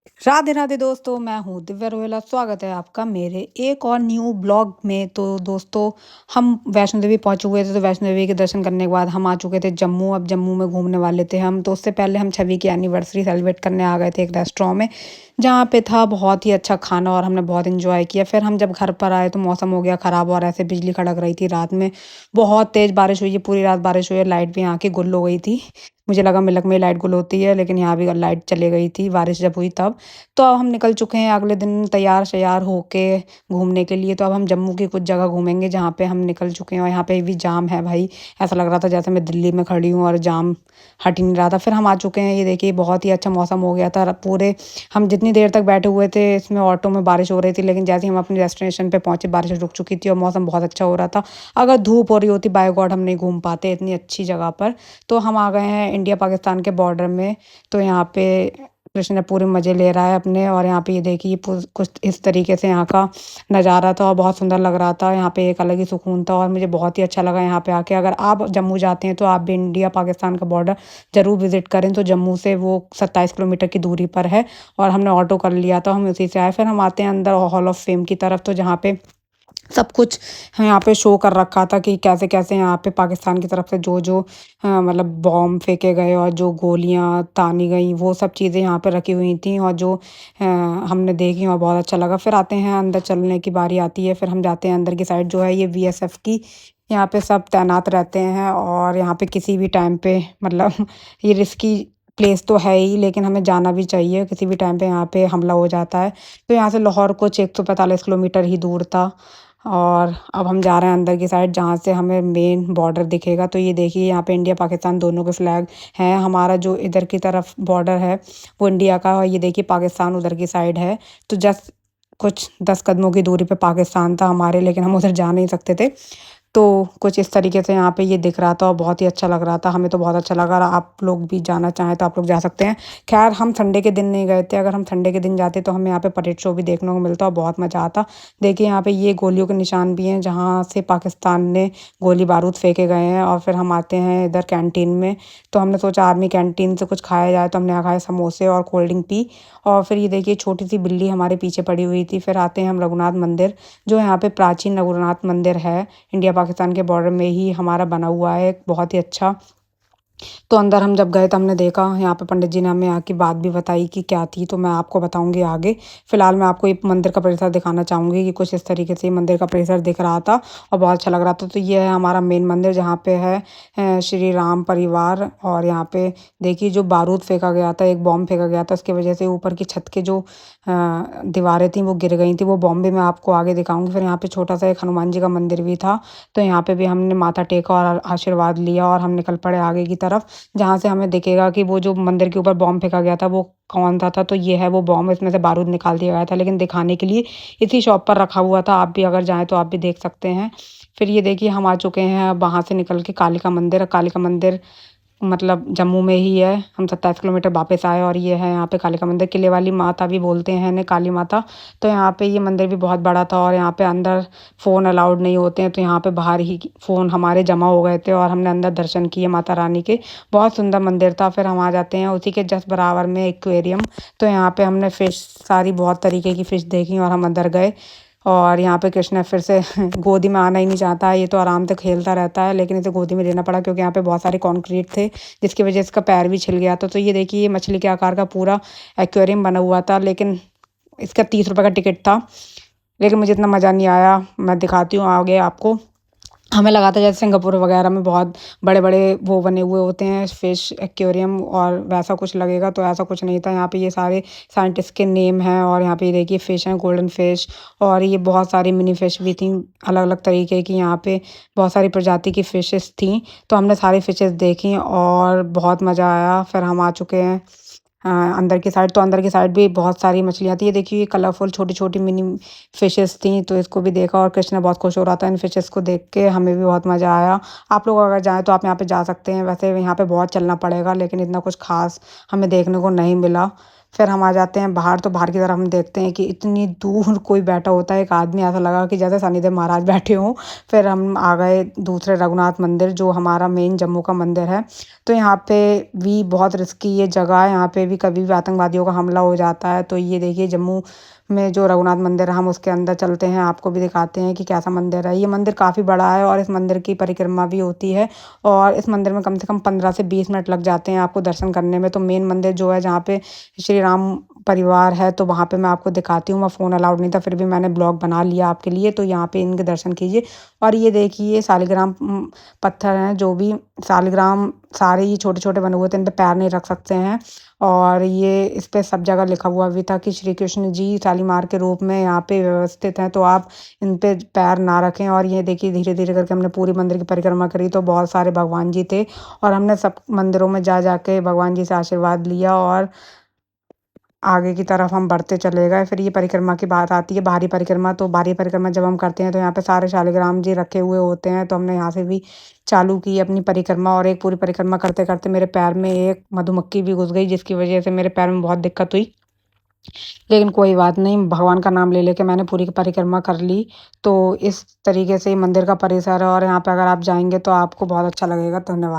राधे राधे दोस्तों, मैं हूँ दिव्या रोहेला। स्वागत है आपका मेरे एक और न्यू ब्लॉग में। तो दोस्तों, हम वैष्णो देवी पहुँचे हुए थे। तो वैष्णो देवी के दर्शन करने के बाद हम आ चुके थे जम्मू। अब जम्मू में घूमने वाले थे हम। तो उससे पहले हम छवि की एनिवर्सरी सेलिब्रेट करने आ गए थे एक रेस्टोरेंट में, जहाँ पे था बहुत ही अच्छा खाना और हमने बहुत इंजॉय किया। फिर हम जब घर पर आए तो मौसम हो गया ख़राब और ऐसे बिजली कड़क रही थी। रात में बहुत तेज़ बारिश हुई है, पूरी रात बारिश हुई है। लाइट भी यहाँ की गुल हो गई थी। मुझे लगा मिलक में लाइट गुल होती है, लेकिन यहाँ भी लाइट चली गई थी बारिश जब हुई तब। तो अब हम निकल चुके हैं अगले दिन तैयार-श्यार होके घूमने के लिए। तो अब हम जम्मू की कुछ जगह घूमेंगे जहाँ पे हम निकल चुके हैं, और यहाँ पे भी जाम है भाई। ऐसा लग रहा था जैसे मैं दिल्ली में खड़ी हूँ और जाम हट ही नहीं रहा था। फिर हम आ चुके हैं, ये देखिए बहुत ही अच्छा मौसम हो गया था। पूरे हम जितनी देर तक बैठे हुए थे इसमें ऑटो में बारिश हो रही थी, लेकिन जैसे ही हम अपने डेस्टिनेशन पे पहुँचे बारिश रुक चुकी थी और मौसम बहुत अच्छा हो रहा था। अगर धूप हो रही होती बाय गॉड हम नहीं घूम पाते इतनी अच्छी जगह पर। तो हम आ गए हैं इंडिया पाकिस्तान के बॉर्डर में। तो यहाँ पे कृष्ण पूरे मज़े ले रहा है अपने, और यहाँ पे ये देखिए कुछ इस तरीके से यहाँ का नज़ारा था और बहुत सुंदर लग रहा था। यहाँ पे एक अलग ही सुकून था और मुझे बहुत ही अच्छा लगा यहाँ पे आके। अगर आप जम्मू जाते हैं तो आप भी इंडिया पाकिस्तान का बॉर्डर ज़रूर विज़िट करें। तो जम्मू से वो 27 किलोमीटर की दूरी पर है, और हमने ऑटो कर लिया था, हम उसी से आए। फिर हम आते हैं अंदर हॉल ऑफ फेम की तरफ, तो जहाँ पे सब कुछ यहाँ पे शो कर रखा था कि कैसे-कैसे यहाँ पे पाकिस्तान की तरफ से जो-जो मतलब बॉम्ब फेंके गए और जो गोलियाँ तानी गईं, वो सब चीज़ें यहाँ पे रखी हुई थी, और जो हमने देखी और बहुत अच्छा लगा। फिर आते हैं अंदर, चलने की बारी आती है। फिर हम जाते हैं अंदर की साइड, जो है ये बीएसएफ की यहाँ पे सब तैनात रहते हैं, और यहाँ पे किसी भी टाइम पे मतलब ये रिस्की प्लेस तो है ही, लेकिन हमें जाना भी चाहिए। किसी भी टाइम पे यहाँ पे हमला हो जाता है। तो यहाँ से लाहौर कुछ 145 किलोमीटर ही दूर था। और अब हम जा रहे हैं अंदर की साइड, जहाँ से हमें मेन बॉर्डर दिखेगा। तो ये देखिए यहाँ पे इंडिया पाकिस्तान दोनों के फ्लैग हैं। हमारा जो इधर की तरफ बॉर्डर है वो इंडिया का, और ये देखिए पाकिस्तान उधर की साइड है। तो जस्ट कुछ 10 कदमों की दूरी पे पाकिस्तान था हमारे, लेकिन हम उधर जा नहीं सकते थे। तो कुछ इस तरीके से यहाँ पे ये दिख रहा था और बहुत ही अच्छा लग रहा था। हमें तो बहुत अच्छा लगा, और आप लोग भी जाना चाहें तो आप लोग जा सकते हैं। ख़ैर हम संडे के दिन नहीं गए थे। अगर हम संडे के दिन जाते तो हमें यहाँ पे परेड शो भी देखने को मिलता और बहुत मज़ा आता। देखिए यहाँ पे ये गोलियों के निशान भी हैं, जहाँ से पाकिस्तान ने गोली बारूद फेंके गए हैं। और फिर हम आते हैं इधर कैंटीन में। तो हमने सोचा आर्मी कैंटीन से कुछ खाया जाए, तो हमने यहाँ खाए समोसे और कोल्ड ड्रिंक पी। और फिर ये देखिए छोटी सी बिल्ली हमारे पीछे पड़ी हुई थी। फिर आते हैं हम रघुनाथ मंदिर, जो यहाँ पे प्राचीन रघुनाथ मंदिर है। इंडिया पाकिस्तान के बॉर्डर में ही हमारा बना हुआ है, बहुत ही अच्छा। तो अंदर हम जब गए तो हमने देखा, यहाँ पे पंडित जी ने हमें यहाँ की बात भी बताई कि क्या थी, तो मैं आपको बताऊंगी आगे। फिलहाल मैं आपको ये मंदिर का परिसर दिखाना चाहूँगी कि कुछ इस तरीके से मंदिर का परिसर दिख रहा था और बहुत अच्छा लग रहा था। तो ये है हमारा मेन मंदिर, जहाँ पे है श्री राम परिवार। और यहाँ पे देखिए जो बारूद फेंका गया था, एक बॉम्ब फेंका गया था, उसकी वजह से ऊपर की छत के जो दीवारें थी वो गिर गई थी। वो बॉम्ब भी मैं आपको आगे दिखाऊंगी। फिर यहाँ पे छोटा सा एक हनुमान जी का मंदिर भी था। तो यहाँ पे भी हमने माथा टेका और आशीर्वाद लिया, और हम निकल पड़े आगे की तरफ, जहाँ से हमें दिखेगा कि वो जो मंदिर के ऊपर बॉम्ब फेंका गया था वो कौन सा था। तो ये है वो बॉम्ब, इसमें से बारूद निकाल दिया गया था, लेकिन दिखाने के लिए इसी शॉप पर रखा हुआ था। आप भी अगर जाएँ तो आप भी देख सकते हैं। फिर ये देखिए हम आ चुके हैं अब वहाँ से निकल के कालिका मंदिर। कालिका मंदिर मतलब जम्मू में ही है। हम 27 किलोमीटर वापस आए, और ये है यहाँ पे कालिका मंदिर। किले वाली माता भी बोलते हैं इन्हें, काली माता। तो यहाँ पे ये मंदिर भी बहुत बड़ा था, और यहाँ पे अंदर फ़ोन अलाउड नहीं होते हैं। तो यहाँ पे बाहर ही फ़ोन हमारे जमा हो गए थे, और हमने अंदर दर्शन किए माता रानी के। बहुत सुंदर मंदिर था। फिर हम आ जाते हैं उसी के जस्ट बराबर में एक्वेरियम। तो यहाँ पे हमने फ़िश सारी बहुत तरीके की फ़िश देखी, और हम अंदर गए। और यहाँ पे कृष्ण फिर से गोदी में आना ही नहीं चाहता है। ये तो आराम से खेलता रहता है, लेकिन इसे गोदी में लेना पड़ा क्योंकि यहाँ पे बहुत सारे कंक्रीट थे, जिसकी वजह से इसका पैर भी छिल गया था। तो ये देखिए ये मछली के आकार का पूरा एक्वेरियम बना हुआ था, लेकिन इसका 30 रुपये का टिकट था। लेकिन मुझे इतना मज़ा नहीं आया। मैं दिखाती हूँ आगे आपको। हमें लगा था जैसे सिंगापुर वगैरह में बहुत बड़े-बड़े वो बने हुए होते हैं फिश एक्वेरियम, और वैसा कुछ लगेगा, तो ऐसा कुछ नहीं था। यहाँ पे ये सारे साइंटिस्ट के नेम हैं, और यहाँ पे ये देखिए फ़िश हैं, गोल्डन फ़िश। और ये बहुत सारी मिनी फ़िश भी थीं, अलग-अलग तरीके की। यहाँ पे बहुत सारी प्रजाति की फ़िशेस थीं। तो हमने सारी फ़िशेस देखी और बहुत मज़ा आया। फिर हम आ चुके हैं अंदर की साइड। तो अंदर की साइड भी बहुत सारी मछलियाँ थी। ये देखिए ये कलरफुल छोटी-छोटी मिनी फ़िशेस थीं, तो इसको भी देखा, और कृष्णा बहुत खुश हो रहा था इन फ़िशेस को देख के। हमें भी बहुत मज़ा आया। आप लोग अगर जाएँ तो आप यहाँ पे जा सकते हैं। वैसे यहाँ पे बहुत चलना पड़ेगा, लेकिन इतना कुछ ख़ास हमें देखने को नहीं मिला। फिर हम आ जाते हैं बाहर, तो बाहर की तरफ हम देखते हैं कि इतनी दूर कोई बैठा होता है, एक आदमी, ऐसा लगा कि जैसे शनिदेव महाराज बैठे हों। फिर हम आ गए दूसरे रघुनाथ मंदिर, जो हमारा मेन जम्मू का मंदिर है। तो यहाँ पे भी बहुत रिस्की ये जगह है, यहाँ पे भी कभी भी आतंकवादियों का हमला हो जाता है। तो ये देखिए जम्मू में जो रघुनाथ मंदिर है, हम उसके अंदर चलते हैं, आपको भी दिखाते हैं कि कैसा मंदिर है। ये मंदिर काफ़ी बड़ा है और इस मंदिर की परिक्रमा भी होती है, और इस मंदिर में कम से कम 15 से 20 मिनट लग जाते हैं आपको दर्शन करने में। तो मेन मंदिर जो है, जहाँ पे श्री राम परिवार है, तो वहाँ पे मैं आपको दिखाती हूँ। मैं फ़ोन अलाउड नहीं था, फिर भी मैंने ब्लॉग बना लिया आपके लिए। तो यहाँ पे इनके दर्शन कीजिए। और ये देखिए शालिग्राम पत्थर हैं, जो भी शालिग्राम सारे ही छोटे छोटे बने हुए थे, इन पे पैर नहीं रख सकते हैं। और ये इस पे सब जगह लिखा हुआ भी था कि श्री कृष्ण जी शालीमार के रूप में यहाँ पे व्यवस्थित हैं, तो आप इन पे पैर ना रखें। और ये देखिए धीरे धीरे करके हमने पूरी मंदिर की परिक्रमा करी, तो बहुत सारे भगवान जी थे, और हमने सब मंदिरों में जा जाके भगवान जी से आशीर्वाद लिया, और आगे की तरफ हम बढ़ते चले गए। फिर ये परिक्रमा की बात आती है, बाहरी परिक्रमा। तो बाहरी परिक्रमा जब हम करते हैं, तो यहाँ पे सारे शालिग्राम जी रखे हुए होते हैं, तो हमने यहाँ से भी चालू की अपनी परिक्रमा। और एक पूरी परिक्रमा करते करते मेरे पैर में एक मधुमक्खी भी घुस गई, जिसकी वजह से मेरे पैर में बहुत दिक्कत हुई। लेकिन कोई बात नहीं, भगवान का नाम ले लेके मैंने पूरी परिक्रमा कर ली। तो इस तरीके से मंदिर का परिसर है, और यहाँ पे अगर आप जाएंगे तो आपको बहुत अच्छा लगेगा। धन्यवाद।